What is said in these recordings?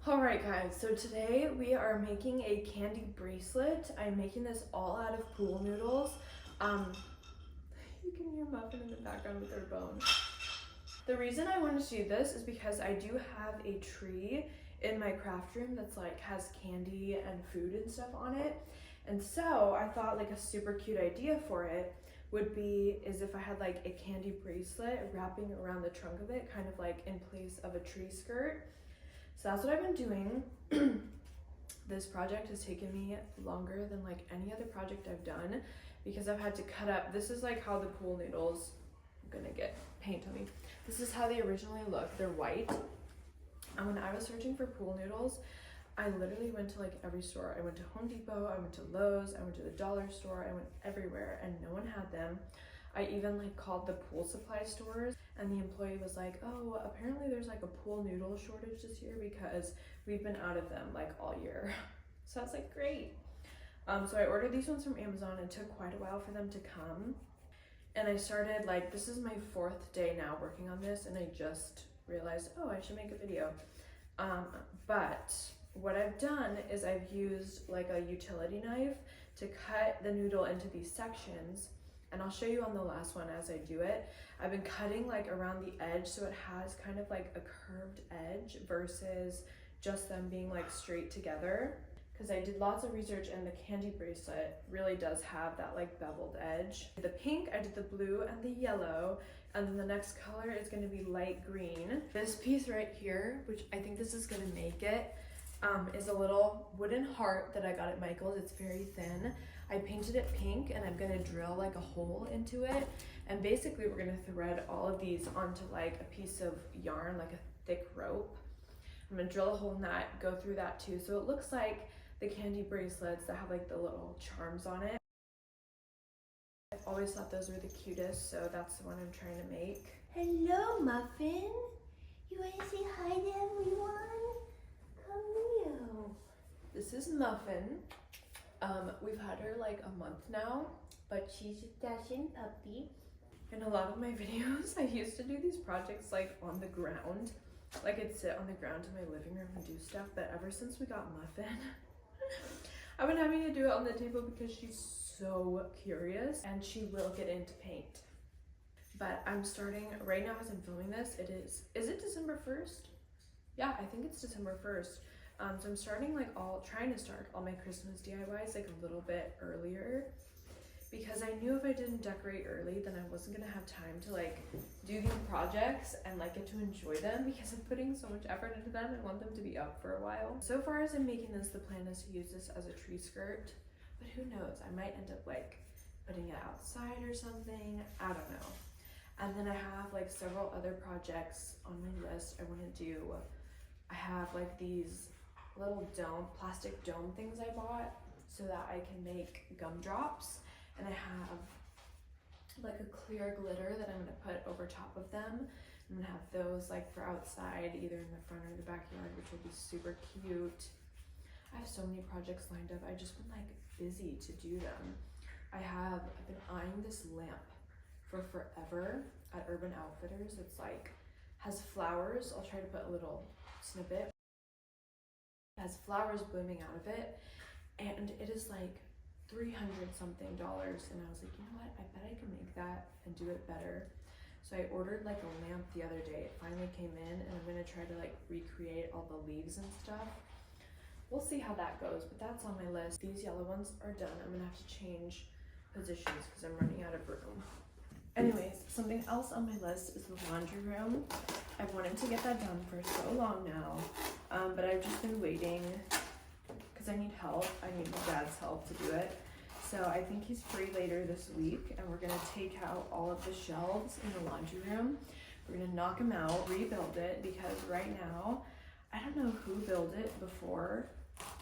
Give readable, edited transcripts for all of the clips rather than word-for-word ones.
Alright guys, so today we are making a candy bracelet. I'm making this all out of pool noodles. You can hear Muffin in the background with her bone. The reason I wanted to do this is because I do have a tree in my craft room that's like has candy and food and stuff on it. And so I thought like a super cute idea for it would be is if I had like a candy bracelet wrapping around the trunk of it, kind of like in place of a tree skirt. So that's what I've been doing. This project has taken me longer than like any other project I've done because I've had to cut up. This is like how the pool noodles, I'm gonna get paint on me. This is how they originally look. They're white. And when I was searching for pool noodles, I literally went to like every store. I went to Home Depot, I went to Lowe's, I went to the dollar store, I went everywhere and no one had them. I even like called the pool supply stores and the employee was like, oh, apparently there's like a pool noodle shortage this year because we've been out of them like all year. So I was like, great. So I ordered these ones from Amazon. It took quite a while for them to come. And I started like, this is my 4th day now working on this and I just realized, oh, I should make a video. But what I've done is I've used like a utility knife to cut the noodle into these sections. And I'll show you on the last one as I do it. I've been cutting like around the edge so it has kind of like a curved edge versus just them being like straight together. Because I did lots of research and the candy bracelet really does have that like beveled edge. The pink, I did the blue and the yellow, and then the next color is going to be light green. This piece right here, which I think this is going to make it, is a little wooden heart that I got at Michael's. It's very thin. I painted it pink and I'm gonna drill like a hole into it. And basically we're gonna thread all of these onto like a piece of yarn, like a thick rope. I'm gonna drill a hole in that, go through that too. So it looks like the candy bracelets that have like the little charms on it. I've always thought those were the cutest, so that's the one I'm trying to make. Hello, Muffin. You want to say hi to everyone? Come here. This is Muffin. We've had her like a month now, but she's a dashing puppy. In a lot of my videos, I used to do these projects like on the ground. Like I'd sit on the ground in my living room and do stuff, but ever since we got Muffin, I've been having to do it on the table because she's so curious and she will get into paint. But I'm starting, right now as I'm filming this, is it December 1st? Yeah, I think it's December 1st. So I'm starting like trying to start all my Christmas DIYs like a little bit earlier because I knew if I didn't decorate early then I wasn't gonna have time to like do these projects and like get to enjoy them because I'm putting so much effort into them. I want them to be up for a while. So far as I'm making this, the plan is to use this as a tree skirt, but who knows, I might end up like putting it outside or something, I don't know. And then I have like several other projects on my list I want to do. I have like these little plastic dome things I bought so that I can make gumdrops, and I have like a clear glitter that I'm gonna put over top of them. I'm gonna have those like for outside, either in the front or the backyard, which will be super cute. I have so many projects lined up. I've just been like busy to do them. I've been eyeing this lamp for forever at Urban Outfitters. It's like has flowers. I'll try to put a little snippet. Has flowers blooming out of it, and it is like $300 something, and I was like, you know what, I bet I can make that and do it better. So I ordered like a lamp the other day. It finally came in and I'm gonna try to like recreate all the leaves and stuff. We'll see how that goes, but that's on my list. These yellow ones are done. I'm gonna have to change positions because I'm running out of room. Anyways, something else on my list is the laundry room. I've wanted to get that done for so long now, but I've just been waiting because I need help. I need my dad's help to do it. So I think he's free later this week, and we're gonna take out all of the shelves in the laundry room. We're gonna knock them out, rebuild it, because right now, I don't know who built it before,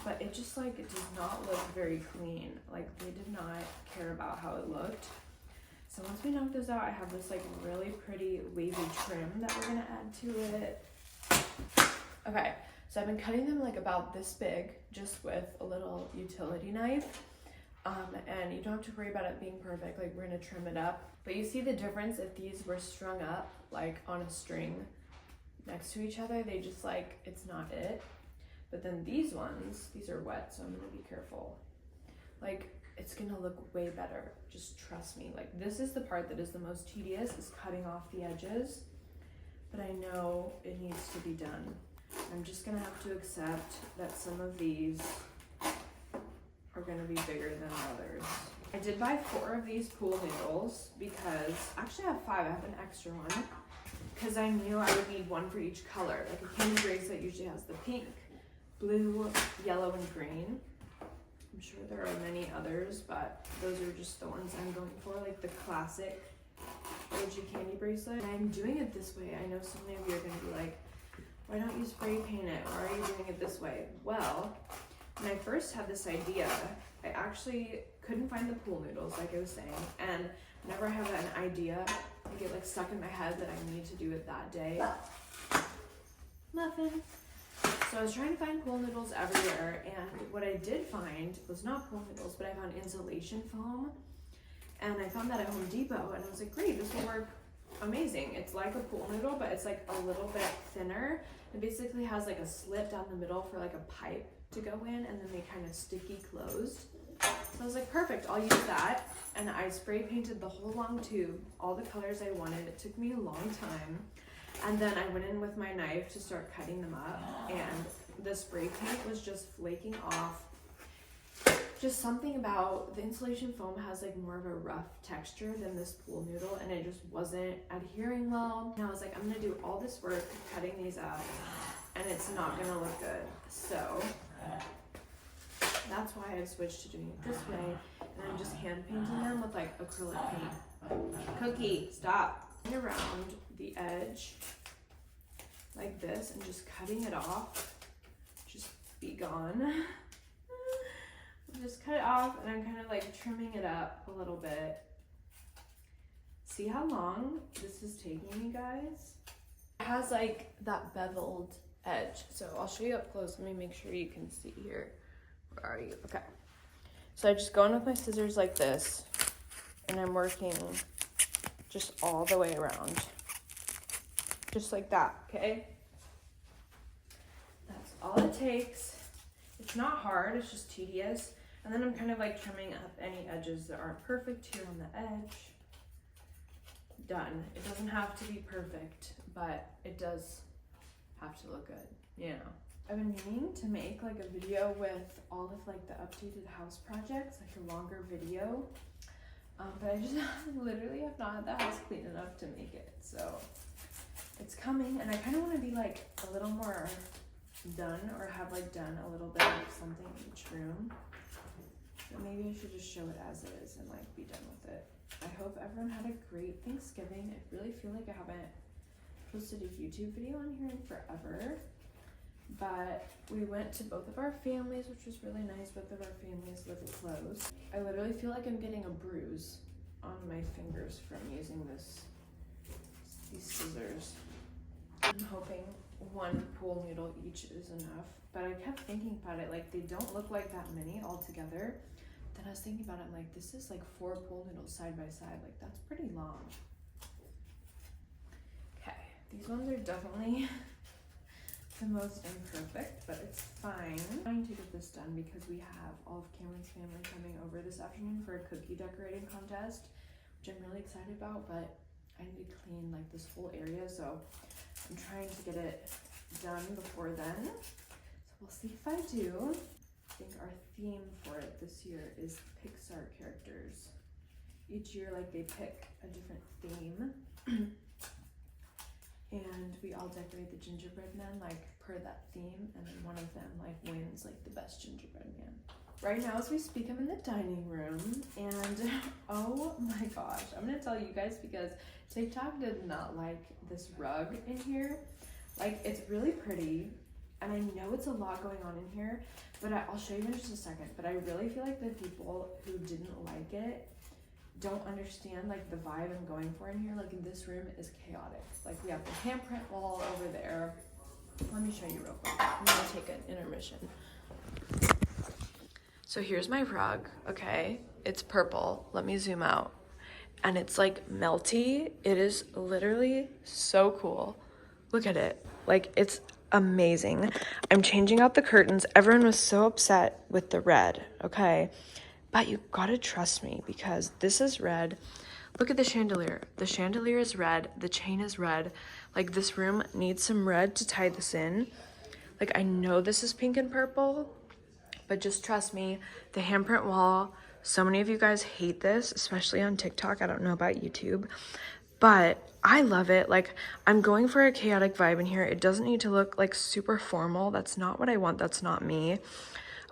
but it just like, it does not look very clean. Like they did not care about how it looked. So once we knock this out, I have this like really pretty wavy trim that we're gonna add to it. Okay, so I've been cutting them like about this big, just with a little utility knife. And you don't have to worry about it being perfect, like we're gonna trim it up. But you see the difference if these were strung up like on a string next to each other, they just like, it's not it. But then these ones, these are wet, so I'm gonna be careful. Like, it's gonna look way better. Just trust me. Like, this is the part that is the most tedious, is cutting off the edges. But I know it needs to be done. I'm just gonna have to accept that some of these are gonna be bigger than others. I did buy 4 of these pool noodles because, actually I have 5, I have an extra one. Because I knew I would need one for each color. Like a candy bracelet usually has the pink, blue, yellow, and green. I'm sure there are many others, but those are just the ones I'm going for, like the classic OG candy bracelet. And I'm doing it this way. I know so many of you are gonna be like, why don't you spray paint it? Why are you doing it this way? Well, when I first had this idea, I actually couldn't find the pool noodles, like I was saying. And whenever I have an idea, I get like stuck in my head that I need to do it that day. Muffin. So I was trying to find pool noodles everywhere, and what I did find was not pool noodles, but I found insulation foam. And I found that at Home Depot, and I was like, great, this will work amazing. It's like a pool noodle, but it's like a little bit thinner. It basically has like a slit down the middle for like a pipe to go in, and then they kind of sticky closed. So I was like, perfect, I'll use that. And I spray painted the whole long tube, all the colors I wanted. It took me a long time. And then I went in with my knife to start cutting them up, and the spray paint was just flaking off. Just something about the insulation foam has like more of a rough texture than this pool noodle, and it just wasn't adhering well. And I was like, I'm gonna do all this work cutting these up, and it's not gonna look good. So that's why I've switched to doing it this way, and I'm just hand painting them with like acrylic paint. Cookie, stop. Around the edge like this and just cutting it off. Just be gone. Just cut it off, and I'm kind of like trimming it up a little bit. See how long this is taking me, guys? It has like that beveled edge. So I'll show you up close. Let me make sure you can see here. Where are you? Okay. So I just go in with my scissors like this, and I'm working just all the way around. Just like that, okay? That's all it takes. It's not hard, it's just tedious. And then I'm kind of like trimming up any edges that aren't perfect here on the edge. Done. It doesn't have to be perfect, but it does have to look good, you know. I've been meaning to make like a video with all of like the updated house projects, like a longer video. But I just literally have not had the house clean enough to make it. So it's coming, and I kind of want to be like a little more done, or have like done a little bit of something in each room. But maybe I should just show it as it is and like be done with it. I hope everyone had a great Thanksgiving. I really feel like I haven't posted a YouTube video on here in forever. But we went to both of our families, which was really nice. Both of our families live close. I literally feel like I'm getting a bruise on my fingers from using these scissors. I'm hoping one pool noodle each is enough, but I kept thinking about it, like they don't look like that many altogether. Then I was thinking about it, I'm like, this is like 4 pool noodles side by side, like that's pretty long. Okay, these ones are definitely the most imperfect, but it's fine. I'm trying to get this done because we have all of Cameron's family coming over this afternoon for a cookie decorating contest, which I'm really excited about, but I need to clean like this whole area, so I'm trying to get it done before then. So we'll see if I do. I think our theme for it this year is Pixar characters. Each year, like, they pick a different theme. And we all decorate the gingerbread men like per that theme, and then one of them like wins like the best gingerbread man. Right now as we speak, I'm in the dining room, and oh my gosh, I'm gonna tell you guys because TikTok did not like this rug in here. Like, it's really pretty, and I know it's a lot going on in here, but I'll show you in just a second. But I really feel like the people who didn't like it don't understand like the vibe I'm going for in here. Like, in this room is chaotic. Like, we have the handprint wall over there. Let me show you real quick. I'm gonna take an intermission. So here's my rug, okay? It's purple. Let me zoom out. And it's like melty. It is literally so cool. Look at it. Like, it's amazing. I'm changing out the curtains. Everyone was so upset with the red, okay? But you gotta trust me because this is red. Look at the chandelier. The chandelier is red. The chain is red. Like, this room needs some red to tie this in. Like, I know this is pink and purple, but just trust me. The handprint wall, so many of you guys hate this, especially on TikTok. I don't know about YouTube, but I love it. Like, I'm going for a chaotic vibe in here. It doesn't need to look like super formal. That's not what I want. That's not me.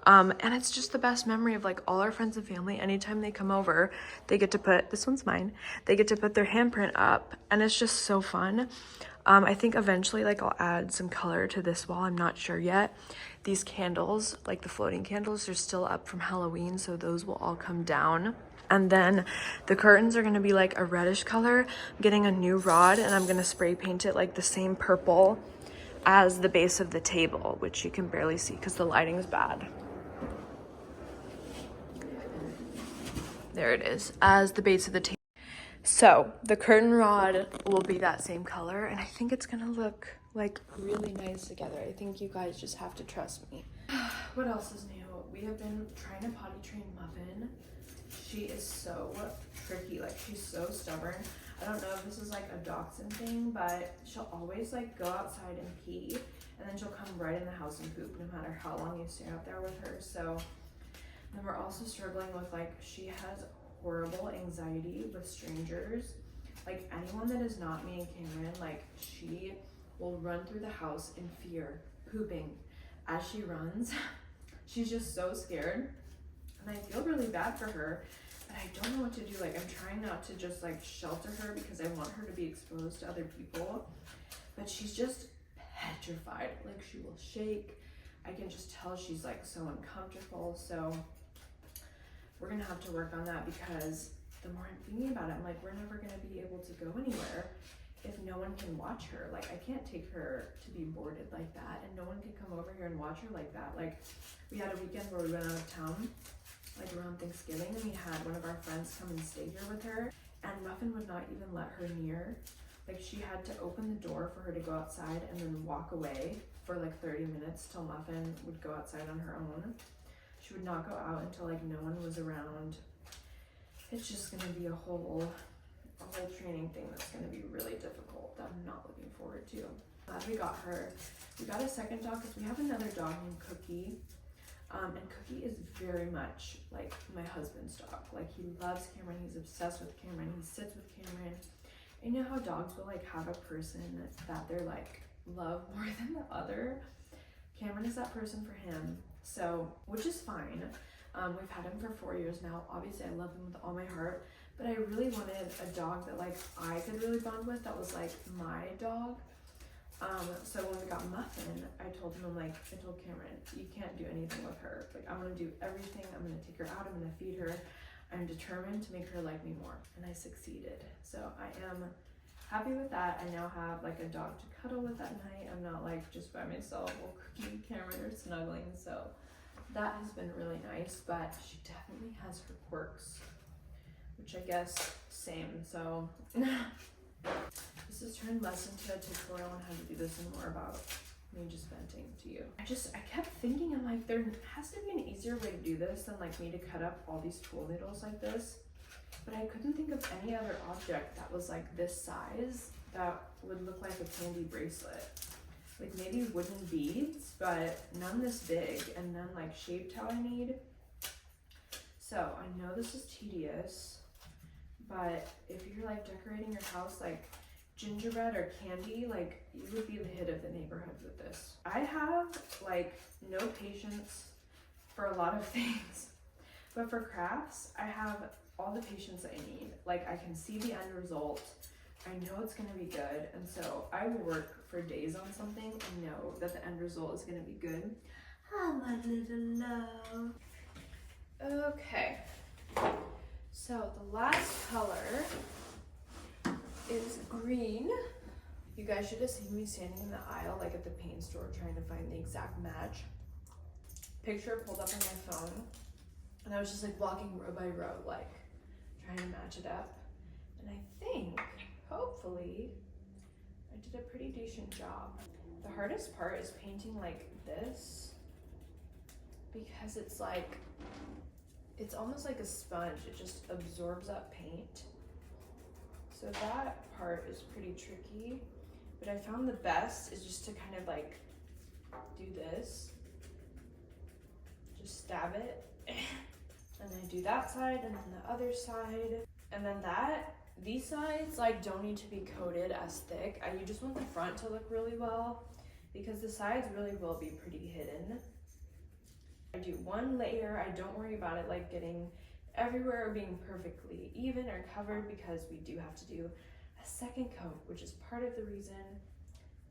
And it's just the best memory of like all our friends and family. Anytime they come over, they get to put, this one's mine, they get to put their handprint up, and it's just so fun. I think eventually like I'll add some color to this wall. I'm not sure yet. These candles, like the floating candles, are still up from Halloween, so those will all come down. And then the curtains are gonna be like a reddish color. I'm getting a new rod and I'm gonna spray paint it like the same purple as the base of the table, which you can barely see because the lighting's bad. There it is, as the base of the table. So the curtain rod will be that same color, and I think it's gonna look like really nice together. I think you guys just have to trust me. What else is new? We have been trying to potty train Muffin. She is so tricky, like she's so stubborn. I don't know if this is like a dachshund thing, but she'll always like go outside and pee, and then she'll come right in the house and poop no matter how long you stay out there with her. So then we're also struggling with like, she has horrible anxiety with strangers. Like anyone that is not me and Cameron, like she will run through the house in fear, pooping as she runs. She's just so scared. And I feel really bad for her, but I don't know what to do. Like I'm trying not to just like shelter her because I want her to be exposed to other people, but she's just petrified. Like she will shake. I can just tell she's like so uncomfortable. So we're gonna have to work on that because the more I'm thinking about it, I'm like, we're never gonna be able to go anywhere if no one can watch her. Like I can't take her to be boarded like that, and no one can come over here and watch her like that. Like we had a weekend where we went out of town, like around Thanksgiving, and we had one of our friends come and stay here with her, and Muffin would not even let her near. Like she had to open the door for her to go outside and then walk away for like 30 minutes till Muffin would go outside on her own. She would not go out until like no one was around. It's just gonna be a whole training thing that's gonna be really difficult that I'm not looking forward to. Glad we got her. We got a second dog because we have another dog named Cookie. And Cookie is very much like my husband's dog. Like he loves Cameron, he's obsessed with Cameron, he sits with Cameron. And you know how dogs will like have a person that they're like love more than the other? Cameron is that person for him. So, which is fine. We've had him for 4 years now. Obviously, I love him with all my heart, but I really wanted a dog that like I could really bond with, that was like my dog. So when we got Muffin, I told Cameron, you can't do anything with her. Like I'm gonna do everything. I'm gonna take her out. I'm gonna feed her. I'm determined to make her like me more, and I succeeded. So I am happy with that. I now have like a dog to cuddle with at night. I'm not like just by myself while Cookie and Cameron are snuggling. So that has been really nice, but she definitely has her quirks, which I guess same. So this has turned less into a tutorial on how to do this and more about me just venting to you. I kept thinking, I'm like, there has to be an easier way to do this than like me to cut up all these tool needles like this. But I couldn't think of any other object that was like this size that would look like a candy bracelet. Like maybe wooden beads, but none this big and none like shaped how I need. So I know this is tedious, but if you're like decorating your house like gingerbread or candy, like you would be the hit of the neighborhood with this. I have like no patience for a lot of things, but for crafts, I have all the patience I need. Like I can see the end result. I know it's gonna be good, and so I will work for days on something and know that the end result is gonna be good. Oh, my little love. Okay, so the last color is green. You guys should have seen me standing in the aisle like at the paint store trying to find the exact match. Picture pulled up on my phone, and I was just like walking row by row, like trying to match it up. And I think, hopefully, I did a pretty decent job. the hardest part is painting like this, because it's like, it's almost like a sponge. It just absorbs up paint. So that part is pretty tricky. But I found the best is just to kind of like do this. Just stab it. And then do that side and then the other side. And then these sides like don't need to be coated as thick. You just want the front to look really well, because the sides really will be pretty hidden. I do one layer. I don't worry about it like getting everywhere or being perfectly even or covered, because we do have to do a second coat, which is part of the reason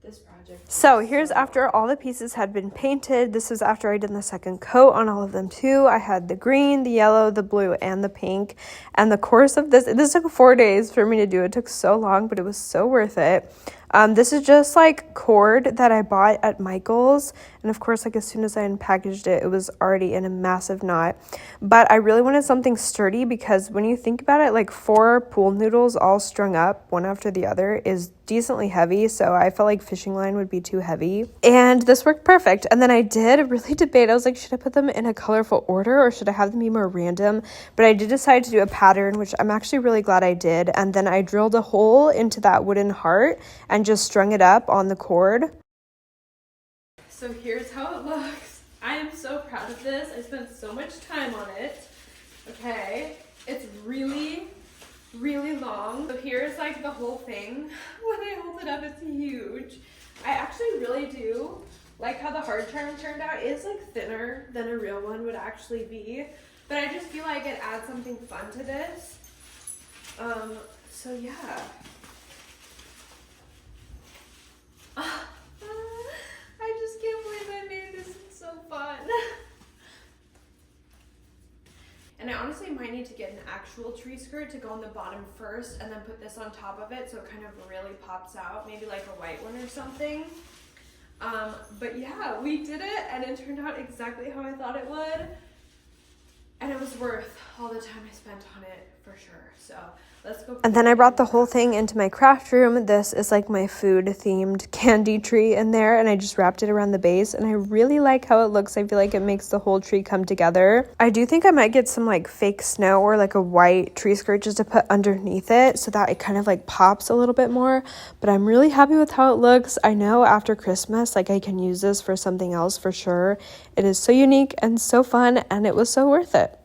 this project. So here's after all the pieces had been painted. This was after I did the second coat on all of them too. I had the green, the yellow, the blue, and the pink. And the course of this took 4 days for me to do. It took so long, but it was so worth it. This is just like cord that I bought at Michael's. And of course, like as soon as I unpackaged it, it was already in a massive knot. But I really wanted something sturdy, because when you think about it, like 4 pool noodles all strung up one after the other is decently heavy. So I felt like fishing line would be too heavy. And this worked perfect. And then I did really debate. I was like, should I put them in a colorful order or should I have them be more random? But I did decide to do a pattern, which I'm actually really glad I did. And then I drilled a hole into that wooden heart and just strung it up on the cord. So here's how it looks. I am so proud of this. I spent so much time on it. Okay, it's really, really long. So here's like the whole thing. When I hold it up, it's huge. I actually really do like how the hard charm turned out. It's like thinner than a real one would actually be, but I just feel like it adds something fun to this. So yeah. I just can't believe I made this. It's so fun. And I honestly might need to get an actual tree skirt to go on the bottom first and then put this on top of it so it kind of really pops out. Maybe like a white one or something. But yeah, we did it and it turned out exactly how I thought it would. And it was worth all the time I spent on it for sure. So let's go. And then I brought the whole thing into my craft room. This is like my food themed candy tree in there, and I just wrapped it around the base, and I really like how it looks. I feel like it makes the whole tree come together. I do think I might get some like fake snow or like a white tree skirt just to put underneath it so that it kind of like pops a little bit more, but I'm really happy with how it looks. I know after Christmas like I can use this for something else for sure. It is so unique and so fun, and it was so worth it.